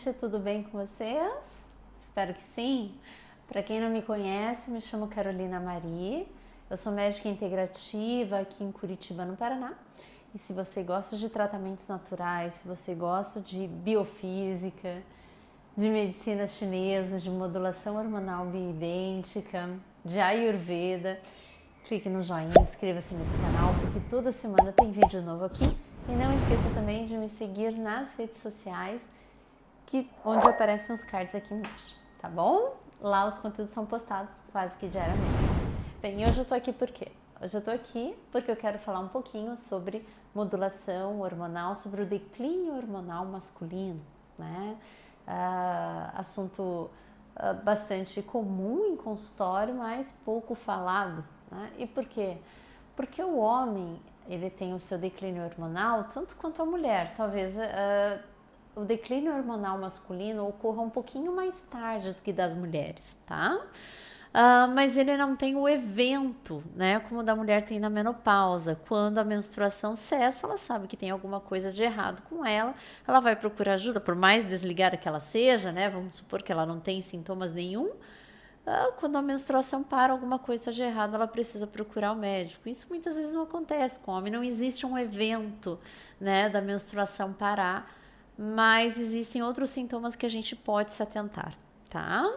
gente, tudo bem com vocês? Espero que sim. Para quem não me conhece, me chamo Carolina Mari, eu sou médica integrativa aqui em Curitiba, no Paraná. E se você gosta de tratamentos naturais, se você gosta de biofísica, de medicina chinesa, de modulação hormonal bioidêntica, de Ayurveda, clique no joinha, inscreva-se nesse canal, porque toda semana tem vídeo novo aqui. E não esqueça também de me seguir nas redes sociais, onde aparecem os cards aqui embaixo, tá bom? Lá os conteúdos são postados quase que diariamente. Bem, hoje eu tô aqui por quê? Hoje eu tô aqui porque eu quero falar um pouquinho sobre modulação hormonal, sobre o declínio hormonal masculino, né? Assunto bastante comum em consultório, mas pouco falado, né? E por quê? Porque o homem, ele tem o seu declínio hormonal tanto quanto a mulher. Talvez o declínio hormonal masculino ocorra um pouquinho mais tarde do que das mulheres, tá? Mas ele não tem o evento, né, como o da mulher tem na menopausa. Quando a menstruação cessa, ela sabe que tem alguma coisa de errado com ela, ela vai procurar ajuda, por mais desligada que ela seja, né, vamos supor que ela não tem sintomas nenhum. Quando a menstruação para, alguma coisa de errado, ela precisa procurar o médico. Isso muitas vezes não acontece com o homem, não existe um evento, né, da menstruação parar, mas existem outros sintomas que a gente pode se atentar, tá?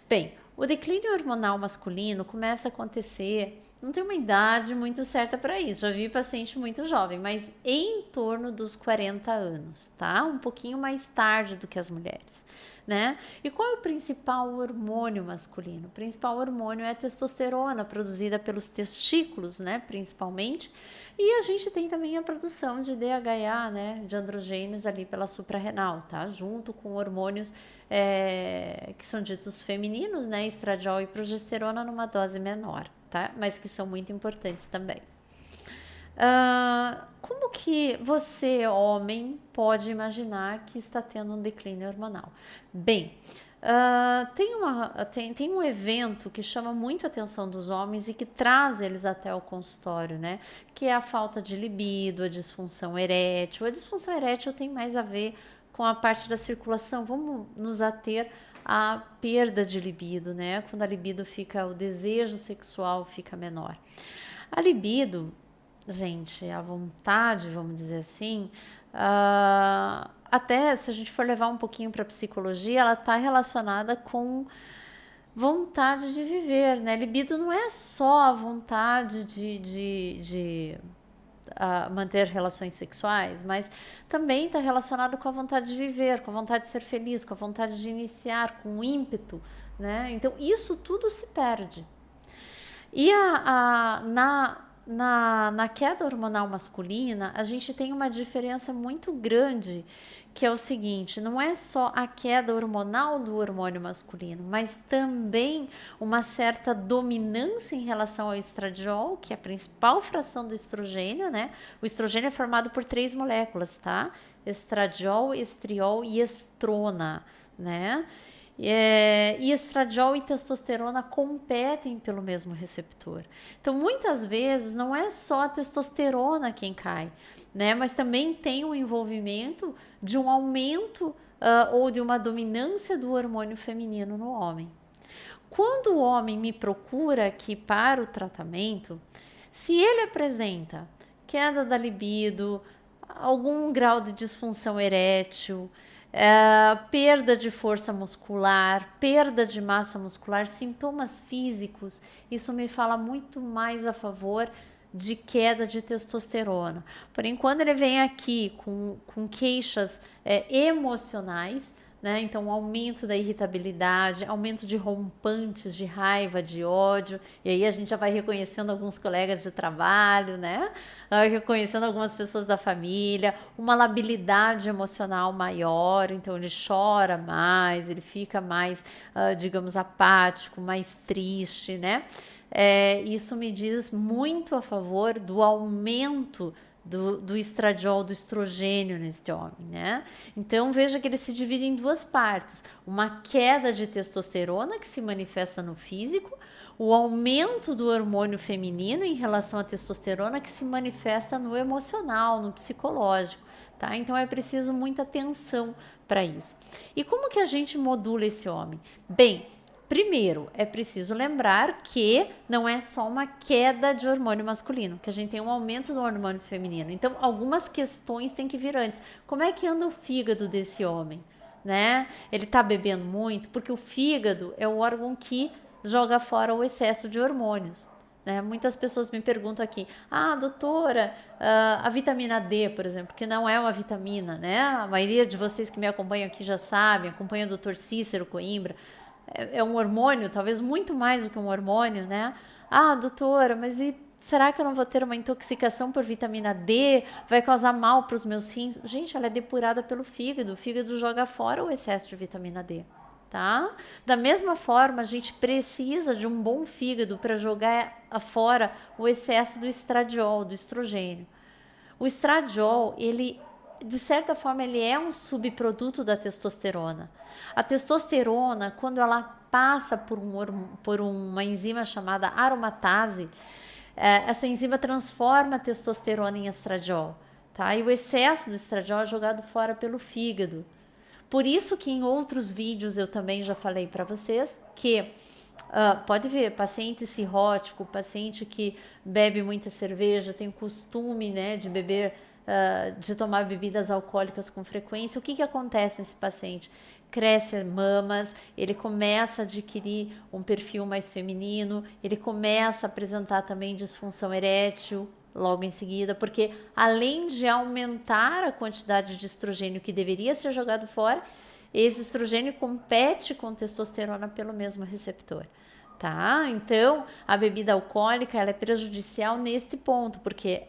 Bem, o declínio hormonal masculino começa a acontecer, não tem uma idade muito certa para isso, já vi paciente muito jovem, mas em torno dos 40 anos, tá? Um pouquinho mais tarde do que as mulheres, né? E qual é o principal hormônio masculino? O principal hormônio é a testosterona, produzida pelos testículos, né? Principalmente. E a gente tem também a produção de DHA, né? De androgênios ali pela suprarrenal, tá? Junto com hormônios que são ditos femininos, né? Estradiol e progesterona numa dose menor, tá? Mas que são muito importantes também. Como que você, homem, pode imaginar que está tendo um declínio hormonal? Bem, tem um evento que chama muito a atenção dos homens e que traz eles até o consultório, né? Que é a falta de libido, a disfunção erétil. A disfunção erétil tem mais a ver com a parte da circulação. Vamos nos ater à perda de libido, né? Quando a libido fica, o desejo sexual fica menor. A libido, gente, a vontade, vamos dizer assim, até se a gente for levar um pouquinho para a psicologia, ela está relacionada com vontade de viver, né? Libido não é só a vontade de manter relações sexuais, mas também está relacionado com a vontade de viver, com a vontade de ser feliz, com a vontade de iniciar, com o ímpeto, né? Então, isso tudo se perde. E na queda hormonal masculina, a gente tem uma diferença muito grande, que é o seguinte: não é só a queda hormonal do hormônio masculino, mas também uma certa dominância em relação ao estradiol, que é a principal fração do estrogênio, né? O estrogênio é formado por 3 moléculas, tá? Estradiol, estriol e estrona, né? E estradiol e testosterona competem pelo mesmo receptor. Então, muitas vezes, não é só a testosterona quem cai, né? Mas também tem um envolvimento de um aumento ou de uma dominância do hormônio feminino no homem. Quando o homem me procura aqui para o tratamento, se ele apresenta queda da libido, algum grau de disfunção erétil, perda de força muscular, perda de massa muscular, sintomas físicos, isso me fala muito mais a favor de queda de testosterona. Porém, quando ele vem aqui com queixas emocionais, né? Então, aumento da irritabilidade, aumento de rompantes, de raiva, de ódio, e aí a gente já vai reconhecendo alguns colegas de trabalho, né? Reconhecendo algumas pessoas da família, uma labilidade emocional maior, então ele chora mais, ele fica mais, digamos, apático, mais triste, né? Isso me diz muito a favor do aumento do estradiol, do estrogênio neste homem, né? Então, veja que ele se divide em 2 partes. Uma queda de testosterona que se manifesta no físico, o aumento do hormônio feminino em relação à testosterona que se manifesta no emocional, no psicológico, tá? Então é preciso muita atenção para isso. E como que a gente modula esse homem? Bem, primeiro, é preciso lembrar que não é só uma queda de hormônio masculino, que a gente tem um aumento do hormônio feminino. Então, algumas questões têm que vir antes. Como é que anda o fígado desse homem? Né? Ele tá bebendo muito, porque o fígado é o órgão que joga fora o excesso de hormônios. Né? Muitas pessoas me perguntam aqui, doutora, a vitamina D, por exemplo, que não é uma vitamina, né? A maioria de vocês que me acompanham aqui já sabem, acompanham o Dr. Cícero Coimbra, é um hormônio, talvez muito mais do que um hormônio, né? Doutora, mas será que eu não vou ter uma intoxicação por vitamina D? Vai causar mal para os meus rins? Gente, ela é depurada pelo fígado. O fígado joga fora o excesso de vitamina D, tá? Da mesma forma, a gente precisa de um bom fígado para jogar fora o excesso do estradiol, do estrogênio. O estradiol, ele, de certa forma, ele é um subproduto da testosterona. A testosterona, quando ela passa por uma enzima chamada aromatase, essa enzima transforma a testosterona em estradiol, tá? E o excesso do estradiol é jogado fora pelo fígado. Por isso que em outros vídeos eu também já falei para vocês que pode ver, paciente cirrótico, paciente que bebe muita cerveja, tem costume, né, de beber, de tomar bebidas alcoólicas com frequência. O que acontece nesse paciente? Cresce mamas, ele começa a adquirir um perfil mais feminino, ele começa a apresentar também disfunção erétil logo em seguida, porque além de aumentar a quantidade de estrogênio que deveria ser jogado fora, esse estrogênio compete com testosterona pelo mesmo receptor. Tá? Então, a bebida alcoólica ela é prejudicial neste ponto, porque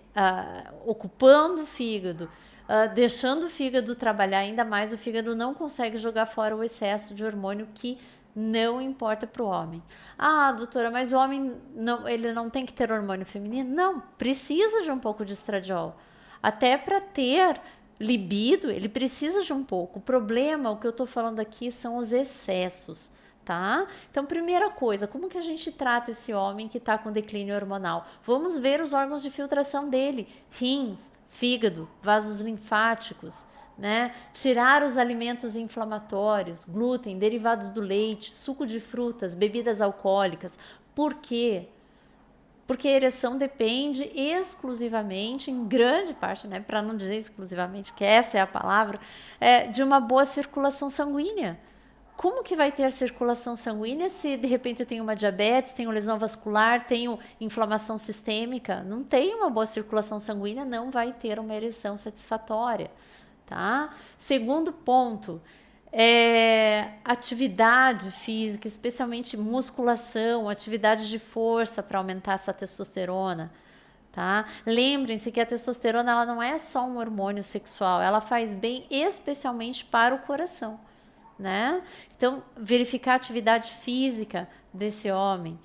ocupando o fígado, deixando o fígado trabalhar ainda mais, o fígado não consegue jogar fora o excesso de hormônio que não importa para o homem. Doutora, mas o homem ele não tem que ter hormônio feminino? Não, precisa de um pouco de estradiol. Até para ter libido, ele precisa de um pouco. O problema, o que eu estou falando aqui, são os excessos. Tá? Então, primeira coisa, como que a gente trata esse homem que está com declínio hormonal? Vamos ver os órgãos de filtração dele, rins, fígado, vasos linfáticos, né? Tirar os alimentos inflamatórios, glúten, derivados do leite, suco de frutas, bebidas alcoólicas. Por quê? Porque a ereção depende exclusivamente, em grande parte, né, para não dizer exclusivamente, porque essa é a palavra, de uma boa circulação sanguínea. Como que vai ter circulação sanguínea se de repente eu tenho uma diabetes, tenho lesão vascular, tenho inflamação sistêmica? Não tem uma boa circulação sanguínea, não vai ter uma ereção satisfatória, tá? Segundo ponto, atividade física, especialmente musculação, atividade de força para aumentar essa testosterona. Tá? Lembrem-se que a testosterona ela não é só um hormônio sexual, ela faz bem especialmente para o coração. Né? Então, verificar a atividade física desse homem.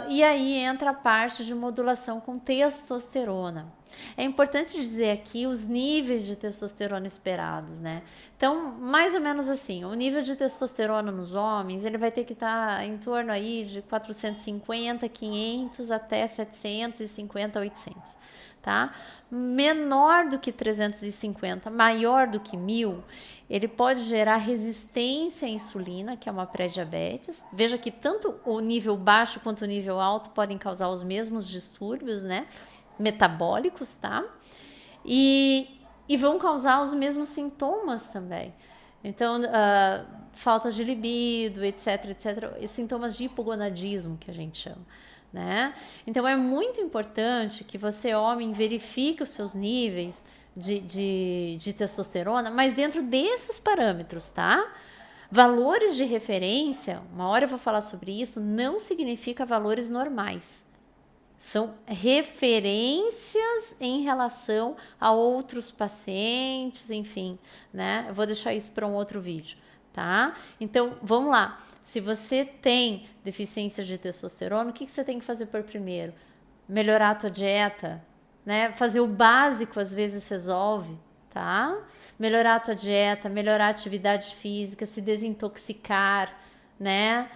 E aí entra a parte de modulação com testosterona. É importante dizer aqui os níveis de testosterona esperados, né? Então, mais ou menos assim, o nível de testosterona nos homens, ele vai ter que estar em torno aí de 450, 500 até 750, 800, tá? Menor do que 350, maior do que 1000, ele pode gerar resistência à insulina, que é uma pré-diabetes. Veja que tanto o nível baixo quanto o nível alto podem causar os mesmos distúrbios, né, metabólicos, tá? E vão causar os mesmos sintomas também. Então, falta de libido, etc, etc. E sintomas de hipogonadismo, que a gente chama. Né? Então, é muito importante que você, homem, verifique os seus níveis de testosterona, mas dentro desses parâmetros, tá? Valores de referência, uma hora eu vou falar sobre isso, não significa valores normais. São referências em relação a outros pacientes, enfim, né? Eu vou deixar isso para um outro vídeo, tá? Então, vamos lá. Se você tem deficiência de testosterona, o que você tem que fazer por primeiro? Melhorar a tua dieta, né? Fazer o básico às vezes resolve, tá? Melhorar a tua dieta, melhorar a atividade física, se desintoxicar, né?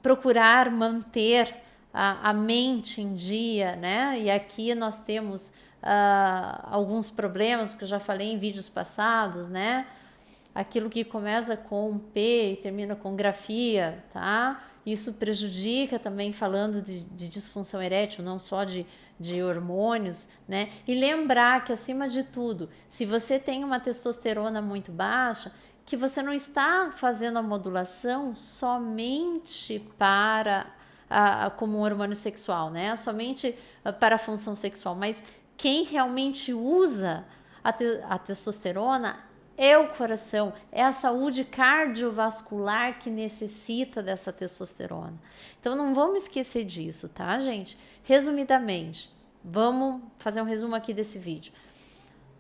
procurar manter a mente em dia, né? E aqui nós temos alguns problemas, que eu já falei em vídeos passados, né? Aquilo que começa com P e termina com grafia, tá? Isso prejudica também, falando de disfunção erétil, não só de hormônios, né? E lembrar que, acima de tudo, se você tem uma testosterona muito baixa, que você não está fazendo a modulação somente para como um hormônio sexual, né? Somente para a função sexual, mas quem realmente usa a testosterona é o coração, é a saúde cardiovascular que necessita dessa testosterona. Então não vamos esquecer disso, tá, gente? Resumidamente, vamos fazer um resumo aqui desse vídeo.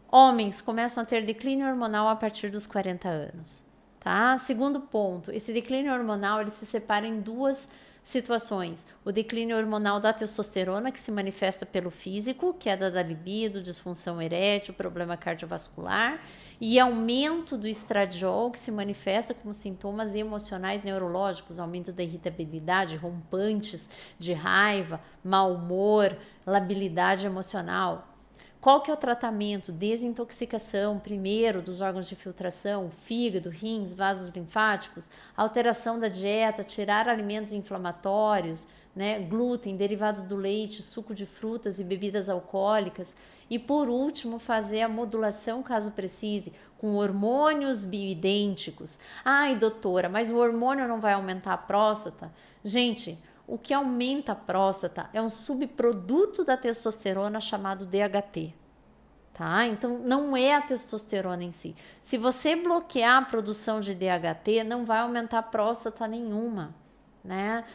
Homens começam a ter declínio hormonal a partir dos 40 anos, tá? Segundo ponto, esse declínio hormonal ele se separa em duas situações: o declínio hormonal da testosterona, que se manifesta pelo físico, queda da libido, disfunção erétil, problema cardiovascular, e aumento do estradiol, que se manifesta como sintomas emocionais neurológicos, aumento da irritabilidade, rompantes de raiva, mau humor, labilidade emocional. Qual que é o tratamento? Desintoxicação, primeiro, dos órgãos de filtração, fígado, rins, vasos linfáticos, alteração da dieta, tirar alimentos inflamatórios, né, glúten, derivados do leite, suco de frutas e bebidas alcoólicas. E por último, fazer a modulação, caso precise, com hormônios bioidênticos. Ai, doutora, mas o hormônio não vai aumentar a próstata? Gente, o que aumenta a próstata é um subproduto da testosterona chamado DHT, tá? Então, não é a testosterona em si. Se você bloquear a produção de DHT, não vai aumentar a próstata nenhuma, né?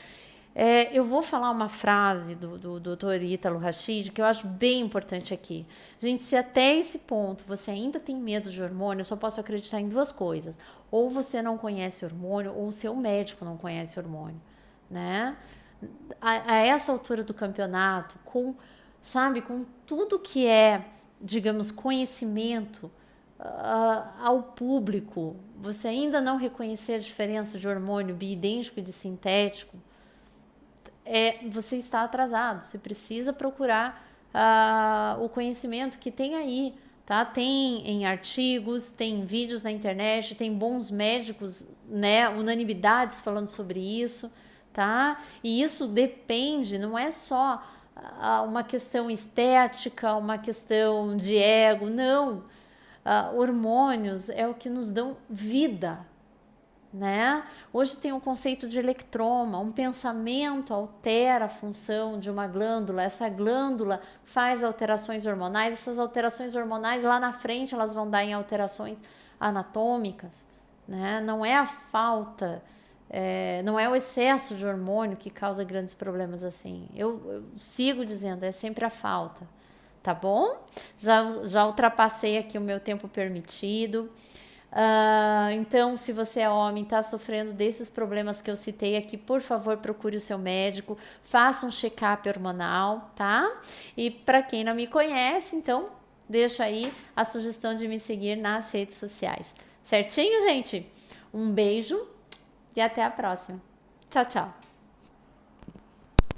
Eu vou falar uma frase do Dr. Ítalo Rachid que eu acho bem importante aqui. Gente, se até esse ponto você ainda tem medo de hormônio, eu só posso acreditar em duas coisas. Ou você não conhece hormônio, ou o seu médico não conhece hormônio, né? A essa altura do campeonato, com tudo que é, digamos, conhecimento ao público, você ainda não reconhecer a diferença de hormônio bioidêntico e de sintético, você está atrasado. Você precisa procurar o conhecimento que tem aí, tá? Tem em artigos, tem vídeos na internet, tem bons médicos, né? Unanimidades falando sobre isso, tá? E isso depende, não é só uma questão estética, uma questão de ego, não. Hormônios é o que nos dão vida, né? Hoje tem o conceito de electroma, um pensamento altera a função de uma glândula, essa glândula faz alterações hormonais, essas alterações hormonais lá na frente elas vão dar em alterações anatômicas, né? Não é a falta, não é o excesso de hormônio que causa grandes problemas assim. Eu sigo dizendo, é sempre a falta, tá bom? Já ultrapassei aqui o meu tempo permitido. Então, se você é homem, está sofrendo desses problemas que eu citei aqui, por favor, procure o seu médico, faça um check-up hormonal, tá? E para quem não me conhece, então, deixa aí a sugestão de me seguir nas redes sociais. Certinho, gente? Um beijo e até a próxima. Tchau, tchau.